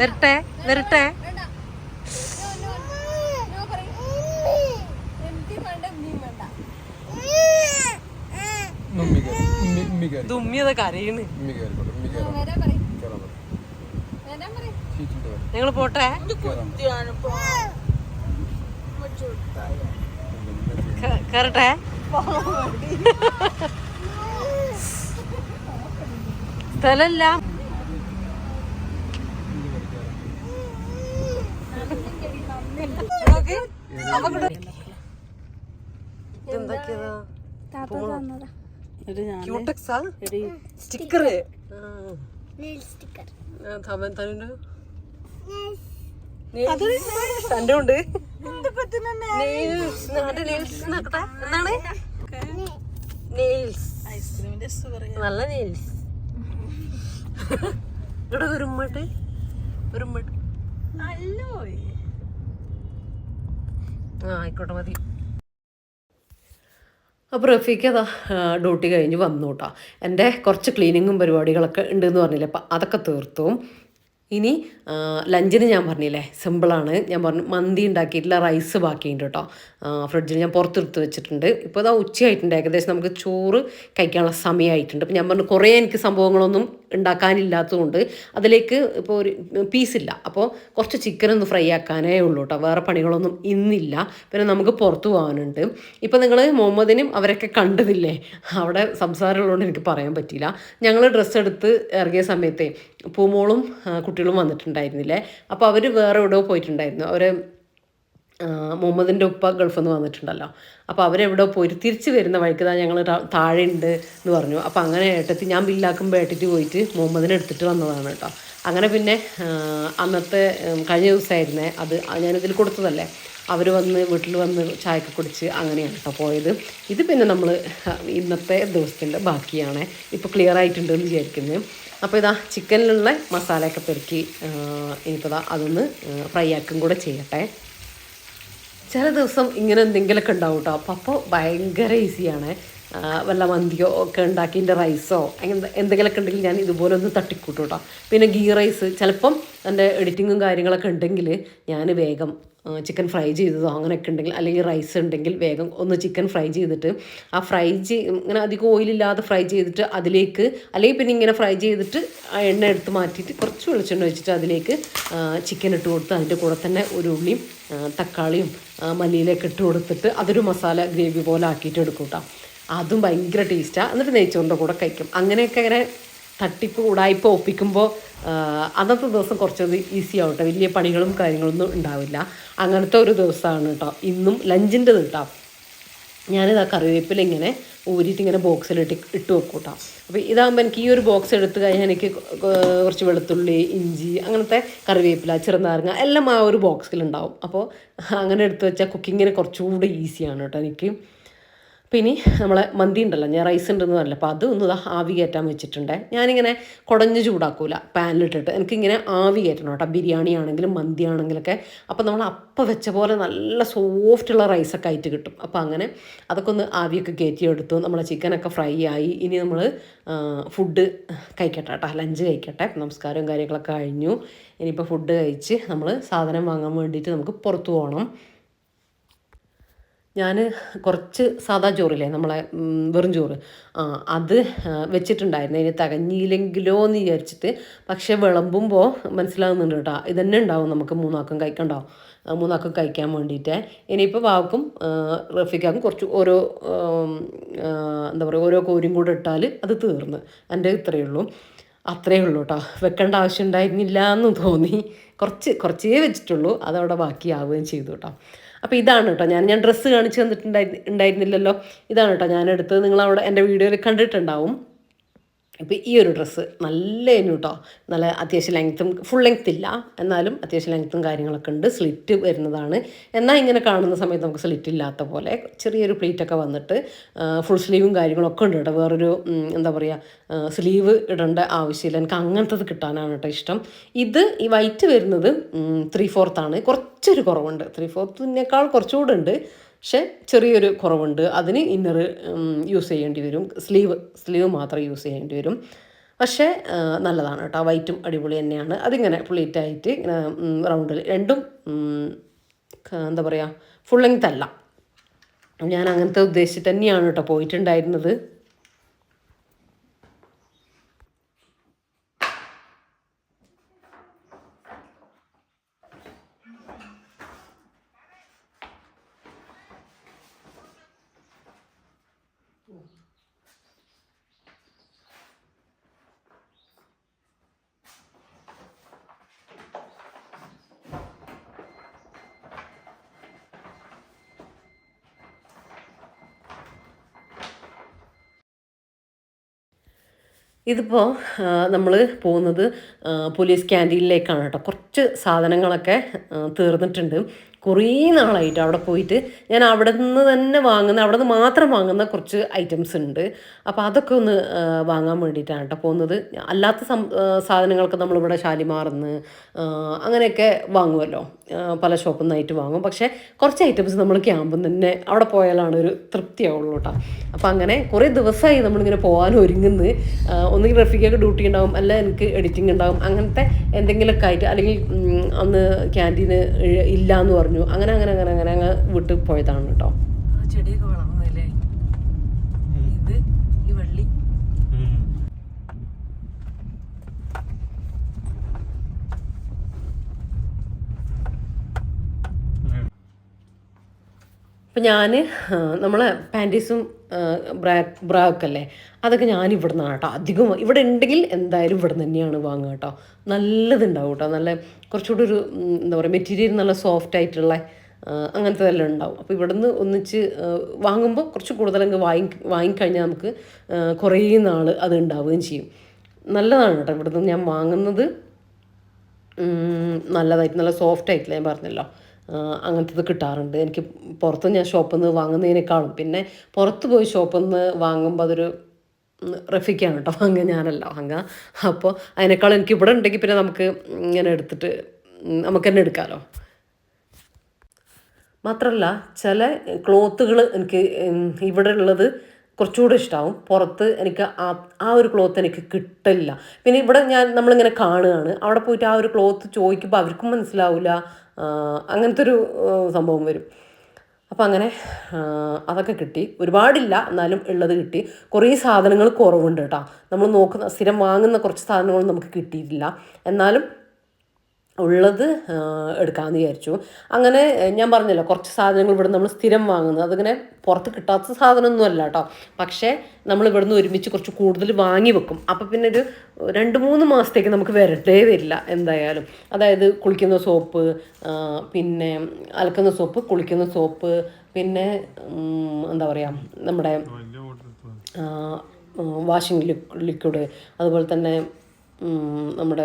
വരട്ടെ വരട്ടെ. ഉമ്മിയതാ കരയുന്നു. ഞങ്ങൾ പോട്ടെ. കയറട്ടെ. സ്ഥലല്ല. എന്തൊക്കെയാ സ്റ്റിക്കർ തന്റെ ഉണ്ട്. നല്ല നെയിൽസ്. ഇവിടെ ഒരുമ്മട്ട് ഒരുമ്മട്ട്. ആയിക്കോട്ടെ മതി. അപ്പോൾ റഫീക്ക് അതാ ഡ്യൂട്ടി കഴിഞ്ഞ് വന്നു കേട്ടോ. എൻ്റെ കുറച്ച് ക്ലീനിങ്ങും പരിപാടികളൊക്കെ ഉണ്ടെന്ന് പറഞ്ഞില്ലേ, അപ്പം അതൊക്കെ തീർത്തു. ഇനി ലഞ്ചിന് ഞാൻ പറഞ്ഞില്ലേ സിമ്പിളാണ്. ഞാൻ പറഞ്ഞു മന്തി ഉണ്ടാക്കിയിട്ടുള്ള റൈസ് ബാക്കിയുണ്ട് കേട്ടോ. ഫ്രിഡ്ജിൽ ഞാൻ പുറത്തെടുത്ത് വെച്ചിട്ടുണ്ട്. ഇപ്പോൾ ഇതാ ഉച്ചയായിട്ടുണ്ട്, ഏകദേശം നമുക്ക് ചോറ് കഴിക്കാനുള്ള സമയമായിട്ടുണ്ട്. അപ്പോൾ ഞാൻ പറഞ്ഞു കുറേ എനിക്ക് സംഭവങ്ങളൊന്നും ഉണ്ടാക്കാനില്ലാത്തതുകൊണ്ട് അതിലേക്ക് ഇപ്പോൾ ഒരു പീസില്ല. അപ്പോൾ കുറച്ച് ചിക്കൻ ഒന്ന് ഫ്രൈ ആക്കാനേ ഉള്ളൂ കേട്ടോ. വേറെ പണികളൊന്നും ഇന്നില്ല. പിന്നെ നമുക്ക് പുറത്ത് പോകാനുണ്ട്. ഇപ്പോൾ നിങ്ങൾ മുഹമ്മദിനും അവരൊക്കെ കണ്ടതില്ലേ, അവിടെ സംസാരമുള്ളതുകൊണ്ട് എനിക്ക് പറയാൻ പറ്റിയില്ല. ഞങ്ങൾ ഡ്രസ്സ് എടുത്ത് ഇറങ്ങിയ സമയത്തെ പൂമോളും കുട്ടികളും വന്നിട്ടുണ്ടായിരുന്നില്ലേ. അപ്പോൾ അവർ വേറെ എവിടെയോ പോയിട്ടുണ്ടായിരുന്നു. അവർ മുഹമ്മദിൻ്റെ ഉപ്പ ഗൾഫിൽ നിന്ന് വന്നിട്ടുണ്ടല്ലോ. അപ്പോൾ അവരെവിടെ പോയിട്ട് തിരിച്ച് വരുന്ന വഴിക്ക് ഞങ്ങൾ താഴെ ഉണ്ട് എന്ന് പറഞ്ഞു. അപ്പോൾ അങ്ങനെ ഏട്ടത്തി ഞാൻ ബില്ലാക്കുമ്പോൾ ഏട്ടത്തി പോയിട്ട് മുഹമ്മദിനെ എടുത്തിട്ട് വന്നതാണ് കേട്ടോ. അങ്ങനെ പിന്നെ അന്നത്തെ കഴിഞ്ഞ ദിവസമായിരുന്നേ അത് ഞാനിതിൽ കൊടുത്തതല്ലേ, അവർ വന്ന് വീട്ടിൽ വന്ന് ചായയൊക്കെ കുടിച്ച് അങ്ങനെയാണ് കേട്ടോ പോയത്. ഇത് പിന്നെ നമ്മൾ ഇന്നത്തെ ദിവസത്തിൻ്റെ ബാക്കിയാണ്. ഇപ്പോൾ ക്ലിയർ ആയിട്ടുണ്ടെന്ന് വിചാരിക്കുന്നത്. അപ്പോൾ ഇതാ ചിക്കനിലുള്ള മസാലയൊക്കെ പെരുക്കി ഇനിയിപ്പോൾ അതൊന്ന് ഫ്രൈ ആക്കും കൂടെ ചെയ്യട്ടെ. ചില ദിവസം ഇങ്ങനെ എന്തെങ്കിലുമൊക്കെ ഉണ്ടാവും കേട്ടോ. അപ്പോൾ ഭയങ്കര ഈസിയാണ്. വല്ല മന്തിയോ ഒക്കെ ഉണ്ടാക്കിൻ്റെ റൈസോ അങ്ങനെ എന്തെങ്കിലുമൊക്കെ ഉണ്ടെങ്കിൽ ഞാൻ ഇതുപോലെ ഒന്ന് തട്ടിക്കൂട്ടും കേട്ടോ. പിന്നെ ഗീ റൈസ് ചിലപ്പം എൻ്റെ എഡിറ്റിങ്ങും കാര്യങ്ങളൊക്കെ ഉണ്ടെങ്കിൽ ഞാൻ വേഗം ചിക്കൻ ഫ്രൈ ചെയ്തതോ അങ്ങനെയൊക്കെ ഉണ്ടെങ്കിൽ, അല്ലെങ്കിൽ റൈസ് ഉണ്ടെങ്കിൽ വേഗം ഒന്ന് ചിക്കൻ ഫ്രൈ ചെയ്തിട്ട് ആ ഇങ്ങനെ അധികം ഓയിലില്ലാതെ ഫ്രൈ ചെയ്തിട്ട് അതിലേക്ക്, അല്ലെങ്കിൽ പിന്നെ ഇങ്ങനെ ഫ്രൈ ചെയ്തിട്ട് ആ എണ്ണ എടുത്ത് മാറ്റിയിട്ട് കുറച്ച് വെളിച്ചെണ്ണ വെച്ചിട്ട് അതിലേക്ക് ചിക്കൻ ഇട്ട് കൊടുത്ത് അതിൻ്റെ കൂടെ തന്നെ ഒരു ഉള്ളിയും തക്കാളിയും മല്ലിയിലേക്ക് ഇട്ട് കൊടുത്തിട്ട് അതൊരു മസാല ഗ്രേവി പോലെ ആക്കിയിട്ട് എടുക്കും കേട്ടോ. അതും ഭയങ്കര ടേസ്റ്റാണ്. എന്നിട്ട് നെയ്ച്ചോറിൻ്റെ കൂടെ കഴിക്കും. അങ്ങനെയൊക്കെ ഇങ്ങനെ തട്ടിപ്പ് ഉടായ്പ ഒപ്പിക്കുമ്പോൾ അന്നത്തെ ദിവസം കുറച്ചത് ഈസി ആവട്ടെ, വലിയ പണികളും കാര്യങ്ങളൊന്നും ഉണ്ടാവില്ല. അങ്ങനത്തെ ഒരു ദിവസമാണ് കേട്ടോ ഇന്നും ലഞ്ചിൻ്റെ കേട്ടോ. ഞാനിതാ കറിവേപ്പില ഇങ്ങനെ ഊരിയിട്ട് ഇങ്ങനെ ബോക്സിലിട്ട് വെക്കും കേട്ടോ. അപ്പോൾ ഇതാകുമ്പോൾ എനിക്ക് ഈ ഒരു ബോക്സ് എടുത്ത് കഴിഞ്ഞാൽ എനിക്ക് കുറച്ച് വെളുത്തുള്ളി, ഇഞ്ചി, അങ്ങനത്തെ കറിവേപ്പില, ചെറുനാരങ്ങ എല്ലാം ആ ഒരു ബോക്സിലുണ്ടാവും. അപ്പോൾ അങ്ങനെ എടുത്ത് വെച്ചാൽ കുക്കിങ്ങിന് കുറച്ചുകൂടി ഈസിയാണ് കേട്ടോ എനിക്ക്. പിന്നെ നമ്മളെ മന്തി ഉണ്ടല്ലോ, ഞാൻ റൈസ് ഉണ്ടെന്ന് പറഞ്ഞില്ല, അപ്പോൾ അതൊന്ന് ആവി കയറ്റാൻ വെച്ചിട്ടുണ്ട്. ഞാനിങ്ങനെ കുടഞ്ഞ് ചൂടാക്കൂല, പാനിലിട്ടിട്ട് എനിക്കിങ്ങനെ ആവി കയറ്റണം കേട്ടോ. ബിരിയാണി ആണെങ്കിലും മന്തി ആണെങ്കിലൊക്കെ. അപ്പോൾ നമ്മൾ അപ്പം വെച്ച പോലെ നല്ല സോഫ്റ്റുള്ള റൈസൊക്കെ ആയിട്ട് കിട്ടും. അപ്പോൾ അങ്ങനെ അതൊക്കെ ഒന്ന് ആവിയൊക്കെ കയറ്റിയെടുത്തു. നമ്മളെ ചിക്കനൊക്കെ ഫ്രൈ ആയി. ഇനി നമ്മൾ ഫുഡ് കഴിക്കട്ടെ കേട്ടോ, ലഞ്ച് കഴിക്കട്ടെ. നമസ്കാരവും കാര്യങ്ങളൊക്കെ കഴിഞ്ഞു. ഇനിയിപ്പോൾ ഫുഡ് കഴിച്ച് നമ്മൾ സാധനം വാങ്ങാൻ വേണ്ടിയിട്ട് നമുക്ക് പുറത്ത് പോകണം. ഞാൻ കുറച്ച് സാദാ ചോറില്ലേ, നമ്മളെ വെറും ചോറ്, അത് വെച്ചിട്ടുണ്ടായിരുന്നു. അതിന് തികഞ്ഞില്ലെങ്കിലോ എന്ന് വിചാരിച്ചിട്ട്. പക്ഷേ വിളമ്പുമ്പോൾ മനസ്സിലാകുന്നുണ്ട് കേട്ടോ, ഇതന്നെ ഉണ്ടാവും നമുക്ക് മൂന്നാക്കം കഴിക്കണ്ടാവും, മൂന്നാക്കം കഴിക്കാൻ വേണ്ടിയിട്ട്. ഇനിയിപ്പോൾ വാക്കും റഫിക്കാക്കും കുറച്ച് ഓരോ എന്താ പറയുക, ഓരോ കോരും കൂടെ ഇട്ടാൽ അത് തീർന്ന്. എൻ്റെ ഇത്രയേ ഉള്ളൂ, അത്രയേ ഉള്ളൂ കേട്ടോ. വെക്കേണ്ട ആവശ്യം ഉണ്ടായിരുന്നില്ല എന്ന് തോന്നി. കുറച്ചേ വെച്ചിട്ടുള്ളൂ, അതവിടെ ബാക്കിയാവുകയും ചെയ്തു കേട്ടോ. അപ്പോൾ ഇതാണ് കേട്ടോ, ഞാൻ ഡ്രസ്സ് കാണിച്ച് ഉണ്ടായിരുന്നില്ലല്ലോ. ഇതാണ് കേട്ടോ ഞാനെടുത്തത്. നിങ്ങളവിടെ എൻ്റെ വീഡിയോയിൽ കണ്ടിട്ടുണ്ടാവും. ഇപ്പോൾ ഈ ഒരു ഡ്രസ്സ് നല്ല കേട്ടോ, നല്ല അത്യാവശ്യം ലെങ്ത്തും, ഫുൾ ലെങ്ത് ഇല്ല എന്നാലും അത്യാവശ്യം ലെങ്ത്തും കാര്യങ്ങളൊക്കെ ഉണ്ട്. സ്ലിറ്റ് വരുന്നതാണ്. എന്നാൽ ഇങ്ങനെ കാണുന്ന സമയത്ത് നമുക്ക് സ്ലിറ്റ് ഇല്ലാത്ത പോലെ ചെറിയൊരു പ്ലീറ്റൊക്കെ വന്നിട്ട് ഫുൾ സ്ലീവും കാര്യങ്ങളൊക്കെ ഉണ്ട് കേട്ടോ. വേറൊരു എന്താ പറയുക, സ്ലീവ് ഇടേണ്ട ആവശ്യമില്ല. എനിക്ക് അങ്ങനത്തത് കിട്ടാനാണ് കേട്ടോ ഇഷ്ടം. ഈ വൈറ്റ് വരുന്നത് 3/4 കുറച്ചൊരു കുറവുണ്ട്. 3/4 കുറച്ചുകൂടെ ഉണ്ട്, പക്ഷേ ചെറിയൊരു കുറവുണ്ട്. അതിന് ഇന്നർ യൂസ് ചെയ്യേണ്ടി വരും, സ്ലീവ് മാത്രം യൂസ് ചെയ്യേണ്ടി വരും. പക്ഷേ നല്ലതാണ് കേട്ടോ, വൈറ്റും അടിപൊളി തന്നെയാണ്. അതിങ്ങനെ പ്ലീറ്റായിട്ട് ഇങ്ങനെ റൗണ്ടിൽ രണ്ടും എന്താ പറയുക, ഫുൾ ലെങ്ത് അല്ല. ഞാൻ അങ്ങനത്തെ ഉദ്ദേശിച്ചിട്ട് തന്നെയാണ് കേട്ടോ പോയിട്ടുണ്ടായിരുന്നത്. ഇതിപ്പോൾ നമ്മൾ പോകുന്നത് പോലീസ് ക്യാൻറ്റീനിലേക്കാണ് കേട്ടോ. കുറച്ച് സാധനങ്ങളൊക്കെ തീർന്നിട്ടുണ്ട്. കുറേ നാളായിട്ട് അവിടെ പോയിട്ട് ഞാൻ അവിടെ നിന്ന് തന്നെ അവിടെ നിന്ന് മാത്രം വാങ്ങുന്ന കുറച്ച് ഐറ്റംസ് ഉണ്ട്. അപ്പോൾ അതൊക്കെ ഒന്ന് വാങ്ങാൻ വേണ്ടിയിട്ടാണ് കേട്ടോ പോകുന്നത്. അല്ലാത്ത സാധനങ്ങളൊക്കെ നമ്മളിവിടെ ഷാലിമാർന്ന് അങ്ങനെയൊക്കെ വാങ്ങുമല്ലോ, പല ഷോപ്പിൽ നിന്നായിട്ട് വാങ്ങും. പക്ഷേ കുറച്ച് ഐറ്റംസ് നമ്മൾ ക്യാമ്പിൽ തന്നെ അവിടെ പോയാലാണ് ഒരു തൃപ്തിയാവുള്ളൂ കേട്ടോ. അപ്പോൾ അങ്ങനെ കുറേ ദിവസമായി നമ്മളിങ്ങനെ പോകാൻ ഒരുങ്ങുന്നത്. ഒന്നുകിൽ റഫീഖൊക്കെ ഡ്യൂട്ടി ഉണ്ടാവും, അല്ല എനിക്ക് എഡിറ്റിംഗ് ഉണ്ടാവും, അങ്ങനത്തെ എന്തെങ്കിലുമൊക്കെ ആയിട്ട്. അല്ലെങ്കിൽ അന്ന് ക്യാൻറ്റീന് ഇല്ല എന്ന് പറഞ്ഞു. അങ്ങനെ അങ്ങ് വിട്ട് പോയതാണ് കേട്ടോ. ചെടിയൊക്കെ വളർന്നല്ലേ ഇത് ഈ വള്ളി. അപ്പം ഞാൻ നമ്മളെ പാൻറ്റീസും ബ്രാക്ക് അല്ലേ, അതൊക്കെ ഞാൻ ഇവിടെ നിന്നാണ് കേട്ടോ അധികം. ഇവിടെ ഉണ്ടെങ്കിൽ എന്തായാലും ഇവിടെ തന്നെയാണ് വാങ്ങുക കേട്ടോ. നല്ലതുണ്ടാവും കേട്ടോ, നല്ല കുറച്ചുകൂടി ഒരു എന്താ പറയുക, മെറ്റീരിയൽ നല്ല സോഫ്റ്റ് ആയിട്ടുള്ള അങ്ങനത്തെ എല്ലാം ഉണ്ടാവും. അപ്പോൾ ഇവിടുന്ന് ഒന്നിച്ച് വാങ്ങുമ്പോൾ കുറച്ച് കൂടുതലങ്ങ് വാങ്ങിക്കഴിഞ്ഞാൽ നമുക്ക് കുറേ നാൾ അത് ഉണ്ടാവുകയും ചെയ്യും. നല്ലതാണ് കേട്ടോ ഇവിടുന്ന് ഞാൻ വാങ്ങുന്നത്. നല്ലതായിട്ട് നല്ല സോഫ്റ്റ് ആയിട്ടില്ല, ഞാൻ പറഞ്ഞല്ലോ. അങ്ങനത്തത് കിട്ടാറുണ്ട് എനിക്ക്. പുറത്ത് ഞാൻ ഷോപ്പിൽ നിന്ന് വാങ്ങുന്നതിനേക്കാളും പിന്നെ പുറത്ത് പോയി ഷോപ്പിൽ നിന്ന് വാങ്ങുമ്പോൾ അതൊരു റഫിക്കാണ് കേട്ടോ വാങ്ങുക, ഞാനല്ല വാങ്ങുക. അപ്പോൾ അതിനേക്കാളും എനിക്ക് ഇവിടെ ഉണ്ടെങ്കിൽ പിന്നെ നമുക്ക് ഇങ്ങനെ എടുത്തിട്ട് നമുക്ക് തന്നെ എടുക്കാമല്ലോ. മാത്രമല്ല ചില ക്ലോത്തുകൾ എനിക്ക് ഇവിടെ ഉള്ളത് കുറച്ചുകൂടെ ഇഷ്ടമാവും. പുറത്ത് എനിക്ക് ആ ഒരു ക്ലോത്ത് എനിക്ക് കിട്ടില്ല. പിന്നെ ഇവിടെ നമ്മളിങ്ങനെ കാണുകയാണ്, അവിടെ പോയിട്ട് ആ ഒരു ക്ലോത്ത് ചോദിക്കുമ്പോൾ അവർക്കും മനസ്സിലാവില്ല, അങ്ങനത്തെ ഒരു സംഭവം വരും. അപ്പം അങ്ങനെ അതൊക്കെ കിട്ടി. ഒരുപാടില്ല, എന്നാലും ഉള്ളത് കിട്ടി. കുറേ സാധനങ്ങൾ കുറവുണ്ട് കേട്ടോ. നമ്മൾ സ്ഥിരം വാങ്ങുന്ന കുറച്ച് സാധനങ്ങൾ നമുക്ക് കിട്ടിയിട്ടില്ല, എന്നാലും ഉള്ളത് എടുക്കാമെന്ന് വിചാരിച്ചു. അങ്ങനെ ഞാൻ പറഞ്ഞല്ലോ കുറച്ച് സാധനങ്ങൾ ഇവിടെ നമ്മൾ സ്ഥിരം വാങ്ങുന്നത്, അതിങ്ങനെ പുറത്ത് കിട്ടാത്ത സാധനമൊന്നും അല്ല കേട്ടോ. പക്ഷേ നമ്മൾ ഇവിടുന്ന് ഒരുമിച്ച് കുറച്ച് കൂടുതൽ വാങ്ങി വെക്കും. അപ്പം പിന്നെ ഒരു 2-3 മാസത്തേക്ക് നമുക്ക് വരട്ടേ വരില്ല എന്തായാലും. അതായത് കുളിക്കുന്ന സോപ്പ്, പിന്നെ അലക്കുന്ന സോപ്പ്, കുളിക്കുന്ന സോപ്പ്, പിന്നെ എന്താ പറയുക നമ്മുടെ വാഷിംഗ് ലിക്വിഡ്, അതുപോലെ തന്നെ നമ്മുടെ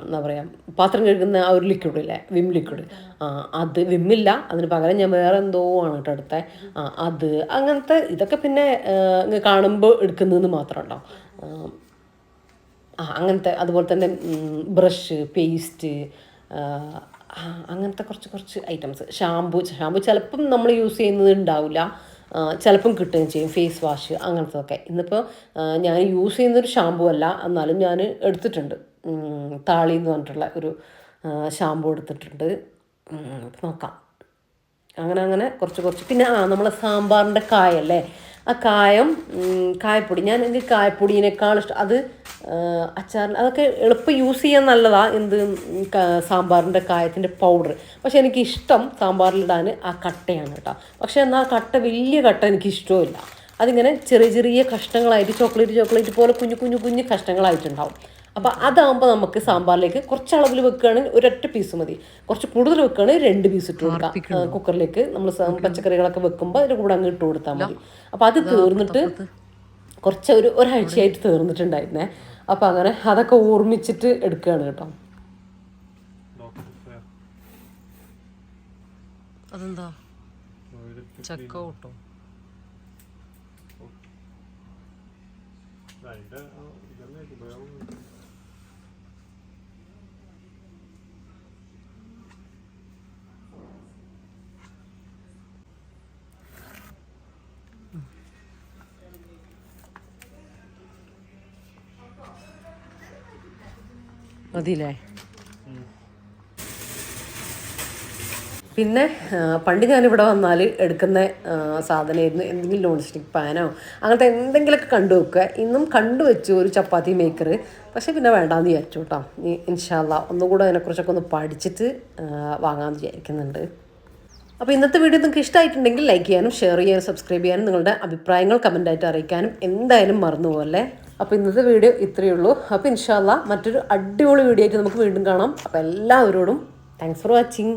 എന്താ പറയുക പാത്രം കഴുകുന്ന ആ ഒരു ലിക്വിഡില്ലേ, വിം ലിക്വിഡ്, അത് വിമ്മില്ല, അതിന് പകരം ഞാൻ വേറെ എന്തോ ആണ് കേട്ടോ എടുത്തത്. അത് അങ്ങനത്തെ ഇതൊക്കെ പിന്നെ കാണുമ്പോൾ എടുക്കുന്നതെന്ന് മാത്രം കേട്ടോ. അങ്ങനത്തെ അതുപോലെ തന്നെ ബ്രഷ്, പേസ്റ്റ്, അങ്ങനത്തെ കുറച്ച് ഐറ്റംസ്. ഷാമ്പു ചിലപ്പം നമ്മൾ യൂസ് ചെയ്യുന്നത് ഉണ്ടാവില്ല, ചിലപ്പം കിട്ടുകയും ചെയ്യും. ഫേസ് വാഷ് അങ്ങനത്തതൊക്കെ. ഇന്നിപ്പോൾ ഞാൻ യൂസ് ചെയ്യുന്നൊരു ഷാമ്പു അല്ല, എന്നാലും ഞാൻ എടുത്തിട്ടുണ്ട്. താളി എന്ന് പറഞ്ഞിട്ടുള്ള ഒരു ഷാമ്പു എടുത്തിട്ടുണ്ട്. നോക്കാം. അങ്ങനെ കുറച്ച് പിന്നെ നമ്മളെ സാമ്പാറിൻ്റെ കായല്ലേ, ആ കായപ്പൊടി, എനിക്ക് കായപ്പൊടിയേക്കാൾ ഇഷ്ടം അത് അച്ചാറിന് അതൊക്കെ എളുപ്പം യൂസ് ചെയ്യാൻ നല്ലതാണ്. സാമ്പാറിൻ്റെ കായത്തിൻ്റെ പൗഡർ. പക്ഷെ എനിക്കിഷ്ടം സാമ്പാറിലിടാൻ ആ കട്ടയാണ് കേട്ടോ. പക്ഷെ എന്നാൽ ആ കട്ട വലിയ കട്ട എനിക്കിഷ്ടമില്ല. അതിങ്ങനെ ചെറിയ കഷ്ണങ്ങളായിട്ട് ചോക്ലേറ്റ് പോലെ കുഞ്ഞു കഷ്ണങ്ങളായിട്ടുണ്ടാവും. അപ്പോൾ അതാകുമ്പോൾ നമുക്ക് സാമ്പാറിലേക്ക് കുറച്ച് അളവിൽ വെക്കുകയാണെങ്കിൽ ഒരൊറ്റ പീസ് മതി. കുറച്ച് കൂടുതൽ വെക്കുകയാണെങ്കിൽ 2 പീസ് ഇട്ട് കൊടുക്കാം. കുക്കറിലേക്ക് നമ്മൾ പച്ചക്കറികളൊക്കെ വെക്കുമ്പോൾ അതിൻ്റെ കൂടെ അങ്ങ് ഇട്ട് കൊടുത്താൽ മതി. അപ്പോൾ അത് തീർന്നിട്ട് കുറച്ച് ഒരാഴ്ചയായിട്ട് തീർന്നിട്ടുണ്ടായിരുന്നേ. അപ്പോൾ അങ്ങനെ അതൊക്കെ ഓർമ്മിച്ചിട്ട് എടുക്കുകയാണ് കേട്ടോ. അതെന്താ ചക്ക കൂട്ടോ? മതിയില്ലേ? പിന്നെ പണ്ട് ഞാനിവിടെ വന്നാൽ എടുക്കുന്ന സാധനമായിരുന്നു എന്തെങ്കിലും നോൺ സ്റ്റിക്ക് പാനോ അങ്ങനത്തെ എന്തെങ്കിലുമൊക്കെ കണ്ടുവെക്കുക. ഇന്നും കണ്ടുവച്ചു ഒരു ചപ്പാത്തി മേക്കർ. പക്ഷേ പിന്നെ വേണ്ടാന്ന് വിചാരിച്ചു കേട്ടോ. ഇൻഷാ അല്ലാഹ് ഒന്നുകൂടെ അതിനെക്കുറിച്ചൊക്കെ ഒന്ന് പഠിച്ചിട്ട് വാങ്ങാമെന്ന് വിചാരിക്കുന്നുണ്ട്. അപ്പോൾ ഇന്നത്തെ വീഡിയോ നിങ്ങൾക്ക് ഇഷ്ടമായിട്ടുണ്ടെങ്കിൽ ലൈക്ക് ചെയ്യാനും ഷെയർ ചെയ്യാനും സബ്സ്ക്രൈബ് ചെയ്യാനും നിങ്ങളുടെ അഭിപ്രായങ്ങൾ കമൻറ്റായിട്ട് അറിയിക്കാനും എന്തായാലും മറന്നുപോലെ. അപ്പോൾ ഇന്നത്തെ വീഡിയോ ഇത്രയേ ഉള്ളൂ. അപ്പോൾ ഇൻഷാ അല്ലാഹ് മറ്റൊരു അടിപൊളി വീഡിയോ ആയിട്ട് നമുക്ക് വീണ്ടും കാണാം. അപ്പോൾ എല്ലാവരോടും താങ്ക്സ് ഫോർ വാച്ചിങ്.